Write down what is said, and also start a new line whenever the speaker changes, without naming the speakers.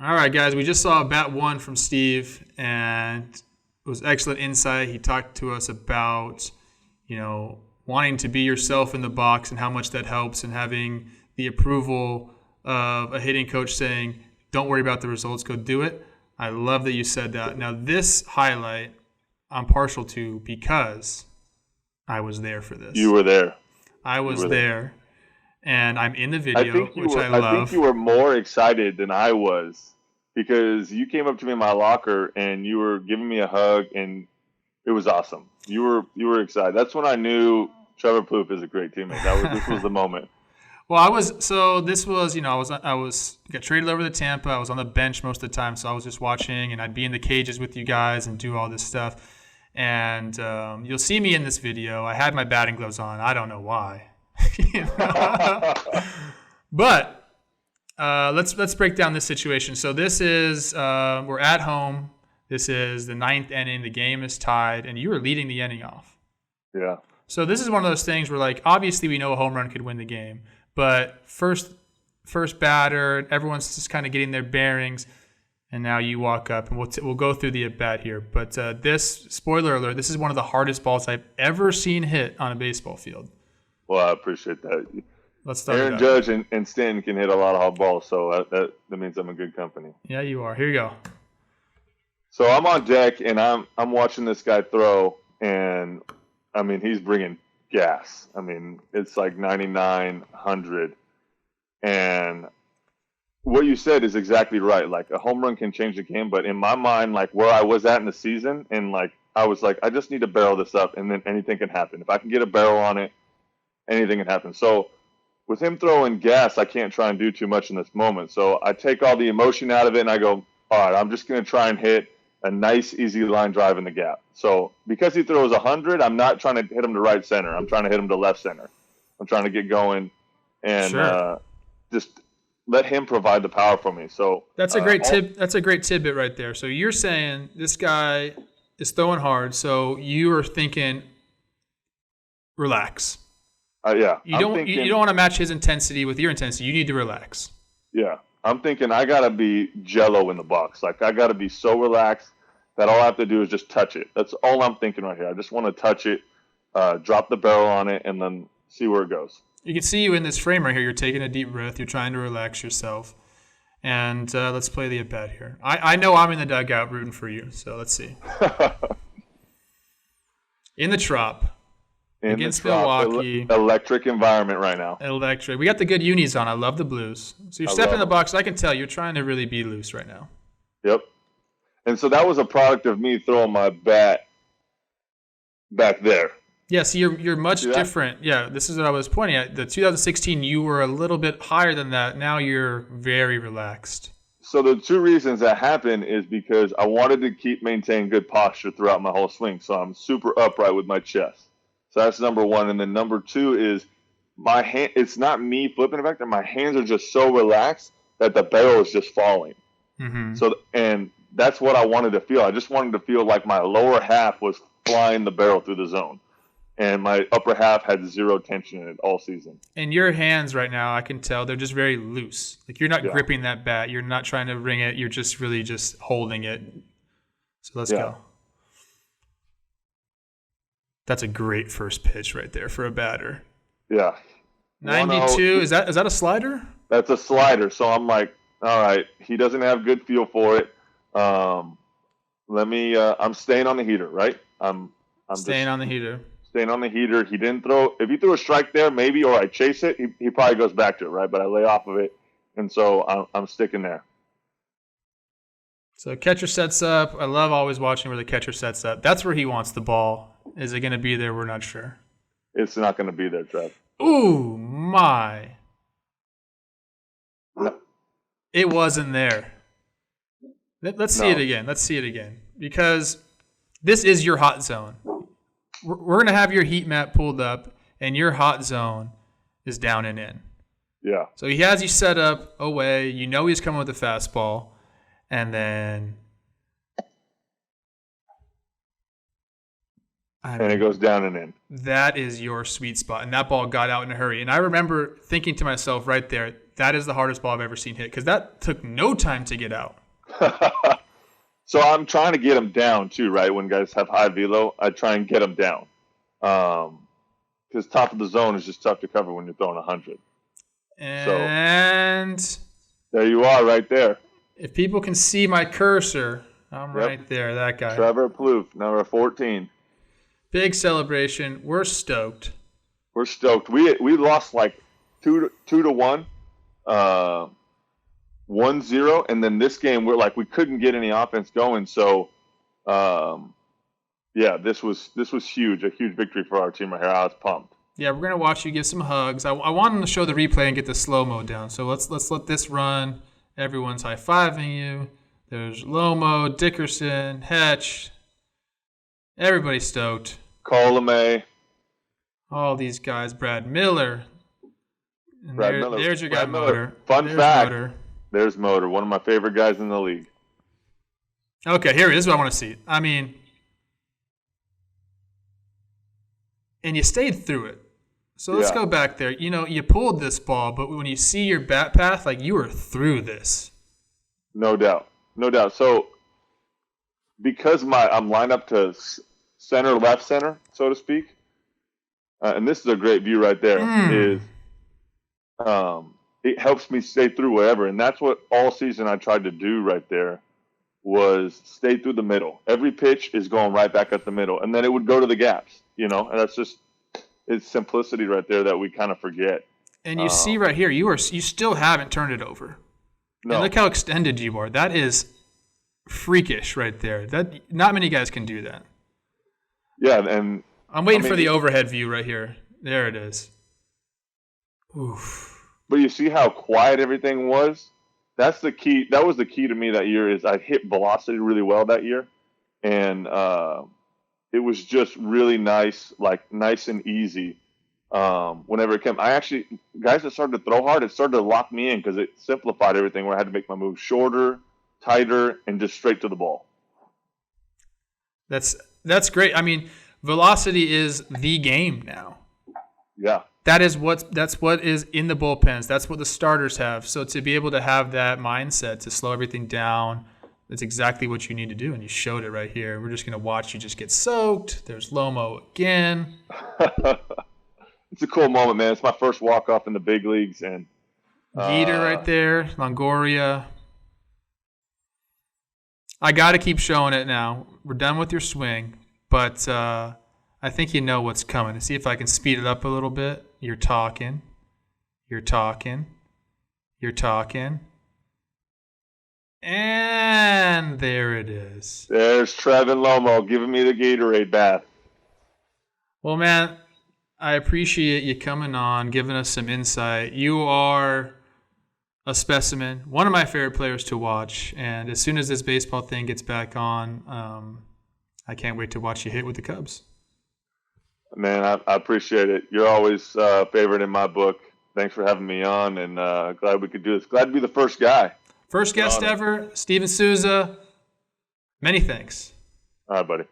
All right, guys, we just saw bat one from Steve, and it was excellent insight. He talked to us about, wanting to be yourself in the box and how much that helps, and having the approval of a hitting coach saying, don't worry about the results, go do it. I love that you said that. Now, this highlight I'm partial to because I was there for this.
You were there.
I was there. And I'm in the video, which I love.
I think you were more excited than I was because you came up to me in my locker and you were giving me a hug, and it was awesome. You were excited. That's when I knew Trevor Plouffe is a great teammate. This was the moment.
Well, I got traded over to Tampa. I was on the bench most of the time, so I was just watching, and I'd be in the cages with you guys and do all this stuff. And you'll see me in this video. I had my batting gloves on. I don't know why. But let's break down this situation. So this is we're at home. This is the 9th inning. The game is tied, and you were leading the inning off.
Yeah.
So this is one of those things where, like, obviously we know a home run could win the game, but first batter, everyone's just kind of getting their bearings, and now you walk up, and we'll go through the at bat here. But this, spoiler alert, this is one of the hardest balls I've ever seen hit on a baseball field.
Well, I appreciate that.
Let's start.
Aaron Judge and Stanton can hit a lot of hot balls, so that means I'm in good company.
Yeah, you are. Here you go.
So I'm on deck, and I'm watching this guy throw, and I mean, he's bringing gas. I mean, it's like 99, 100. And what you said is exactly right. Like, a home run can change the game, but in my mind, like, where I was at in the season, and like, I was like, I just need to barrel this up, and then anything can happen. If I can get a barrel on it, anything can happen. So with him throwing gas, I can't try and do too much in this moment. So I take all the emotion out of it, and I go, all right, I'm just going to try and hit a nice, easy line drive in the gap. So because he throws 100, I'm not trying to hit him to right center. I'm trying to hit him to left center. I'm trying to get going and just let him provide the power for me. So
that's a great tip. That's a great tidbit right there. So you're saying this guy is throwing hard, so you are thinking, relax.
Yeah.
You don't want to match his intensity with your intensity. You need to relax.
Yeah. I'm thinking I got to be jello in the box. Like, I got to be so relaxed that all I have to do is just touch it. That's all I'm thinking right here. I just want to touch it, drop the barrel on it, and then see where it goes.
You can see you in this frame right here. You're taking a deep breath. You're trying to relax yourself. And let's play the at-bat here. I know I'm in the dugout rooting for you, so let's see. In the Trop. Against Milwaukee.
Electric environment right now.
Electric. We got the good unis on. I love the blues. So you're stepping in the box. I can tell you're trying to really be loose right now.
Yep. And so that was a product of me throwing my bat back there.
Yeah, so you're much different. Yeah, this is what I was pointing at. The 2016, you were a little bit higher than that. Now you're very relaxed.
So the two reasons that happened is because I wanted to maintain good posture throughout my whole swing. So I'm super upright with my chest. So that's number one. And then number two is my hand. It's not me flipping it back there. My hands are just so relaxed that the barrel is just falling.
Mm-hmm.
So, and that's what I wanted to feel. I just wanted to feel like my lower half was flying the barrel through the zone. And my upper half had zero tension in it all season.
And your hands right now, I can tell, they're just very loose. Like, you're not gripping that bat. You're not trying to ring it. You're just really just holding it. So let's go. That's a great first pitch right there for a batter.
Yeah.
92. Is that a slider?
That's a slider. So I'm like, all right, he doesn't have good feel for it. I'm staying on the heater, right? I'm
staying on the heater.
Staying on the heater. He didn't throw. If he threw a strike there, maybe, or I chase it, he probably goes back to it, right? But I lay off of it, and so I'm sticking there.
So catcher sets up. I love always watching where the catcher sets up. That's where he wants the ball. Is it going to be there? We're not sure.
It's not going to be there, Trev.
Ooh, my. It wasn't there. Let's see it again. Let's see it again. Because this is your hot zone. We're going to have your heat map pulled up, and your hot zone is down and in.
Yeah.
So he has you set up away. You know he's coming with a fastball. And then I
and it
mean,
goes down and in.
that is your sweet spot. And that ball got out in a hurry. And I remember thinking to myself right there, that is the hardest ball I've ever seen hit because that took no time to get out.
So I'm trying to get them down too, right? When guys have high velo, I try and get them down. Because top of the zone is just tough to cover when you're throwing 100.
And
so, there you are right there.
If people can see my cursor, I'm right there, that guy.
Trevor Plouffe, number 14.
Big celebration. We're stoked.
We're stoked. We lost like 2-1, 1-0, and then this game we couldn't get any offense going. So, this was huge, a huge victory for our team right here. I was pumped.
Yeah, we're gonna watch you give some hugs. I want them to show the replay and get the slow mo down. So let's let this run. Everyone's high fiving you. There's Lomo, Dickerson, Hetch. Everybody's stoked.
Colomay.
All these guys. Brad Miller. And
Brad Miller.
There's your guy, Motor.
Fun fact. There's Motor, one of my favorite guys in the league.
Okay, here it is. What I want to see. I mean, and you stayed through it. So let's go back there. You know, you pulled this ball, but when you see your bat path, like you were through this.
No doubt. So because I'm lined up to center, left center, so to speak, and this is a great view right there, is it helps me stay through whatever. And that's what all season I tried to do right there was stay through the middle. Every pitch is going right back at the middle. And then it would go to the gaps, and that's just it's simplicity right there that we kind of forget.
And you see right here, you still haven't turned it over.
No.
And look how extended you are. That is freakish right there. That not many guys can do that.
Yeah, and
I'm waiting for the overhead view right here. There it is. Oof.
But you see how quiet everything was? That's the key. That was the key to me that year is I hit velocity really well that year. And it was just really nice and easy whenever it came. Guys that started to throw hard, it started to lock me in because it simplified everything where I had to make my move shorter, tighter, and just straight to the ball.
That's great. I mean, velocity is the game now.
Yeah.
That's what is in the bullpens. That's what the starters have. So to be able to have that mindset to slow everything down, that's exactly what you need to do, and you showed it right here. We're just going to watch you just get soaked. There's Lomo again.
It's a cool moment, man. It's my first walk-off in the big leagues. And
Geeter right there, Longoria. I got to keep showing it now. We're done with your swing, but I think you know what's coming. Let's see if I can speed it up a little bit. You're talking. And there it is.
There's Trevin Lomo giving me the Gatorade bath.
Well, man, I appreciate you coming on, giving us some insight. You are a specimen, one of my favorite players to watch. And as soon as this baseball thing gets back on, I can't wait to watch you hit with the Cubs.
Man, I appreciate it. You're always favorite in my book. Thanks for having me on, and glad we could do this. Glad to be the first guy.
First guest ever, Steven Souza. Many thanks.
All right, buddy.